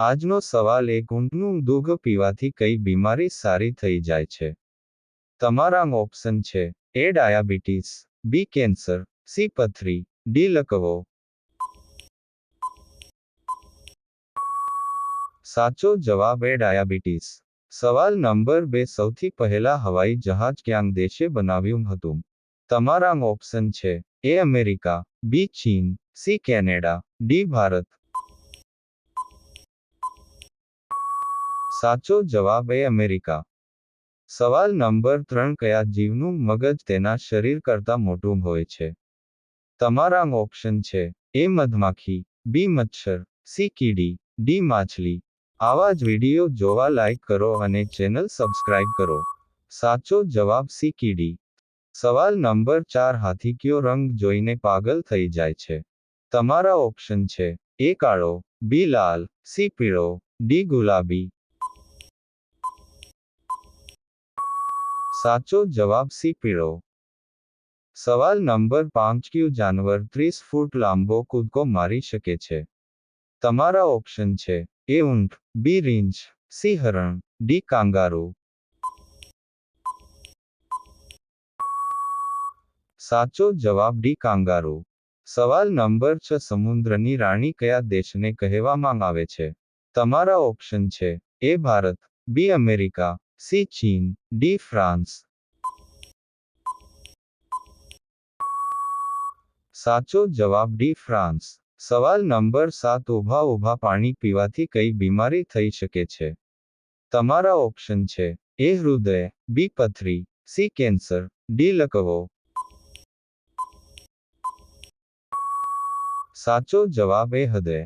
આજનો સવાલ એક ઊંટનું દૂધ પીવાથી કઈ બીમારી સારી થઈ જાય છે? તમારા ઓપ્શન છે: એ ડાયાબિટીસ, બી કેન્સર, સી પથરી, ડી લકવો. સાચો જવાબ એ ડાયાબિટીસ. સવાલ નંબર 2 સૌથી પહેલા હવાઈ જહાજ ક્યાં દેશે બનાવ્યું હતું? તમારા ઓપ્શન છે: એ અમેરિકા, બી ચીન, સી કેનેડા, ડી ભારત. સાચો જવાબ એ અમેરિકા. સવાલ નંબર 3 કયા જીવનું મગજ તેના શરીર કરતાં મોટું હોય છે? તમારા ઓપ્શન છે: એ મધમાખી, બી મચ્છર, સી કીડી, ડી માછલી. આવા જ વિડીયો જોવા લાઈક કરો અને ચેનલ સબસ્ક્રાઇબ કરો. સાચો જવાબ સી કીડી. સવાલ નંબર 4 હાથી કયો રંગ જોઈને પાગલ થઈ જાય છે? તમારા ઓપ્શન છે: એ કાળો, બી લાલ, સી પીળો, ડી ગુલાબી. સાચો જવાબ સી પીળો. સવાલ નંબર 5 કયું જાનવર 30 ફૂટ લાંબો કૂદકો મારી શકે છે? તમારા ઓપ્શન છે: એ ઊંટ, બી રીંછ, સી હરણ, ડી કાંગારૂ. સાચો જવાબ ડી કાંગારૂ. સવાલ નંબર 6 સમુદ્રની રાણી કયા દેશને કહેવામાં આવે છે? તમારા ઓપ્શન છે: એ ભારત, બી અમેરિકા, સી ચીન, ડી ફ્રાન્સ. સાચો જવાબ ડી ફ્રાન્સ. સવાલ નંબર 7 ઊભા ઊભા પાણી પીવાથી કઈ બીમારી થઈ શકે છે? તમારા ઓપ્શન છે: એ હૃદય, બી પથરી, સી કેન્સર, ડી લકવો. સાચો જવાબ એ હૃદય.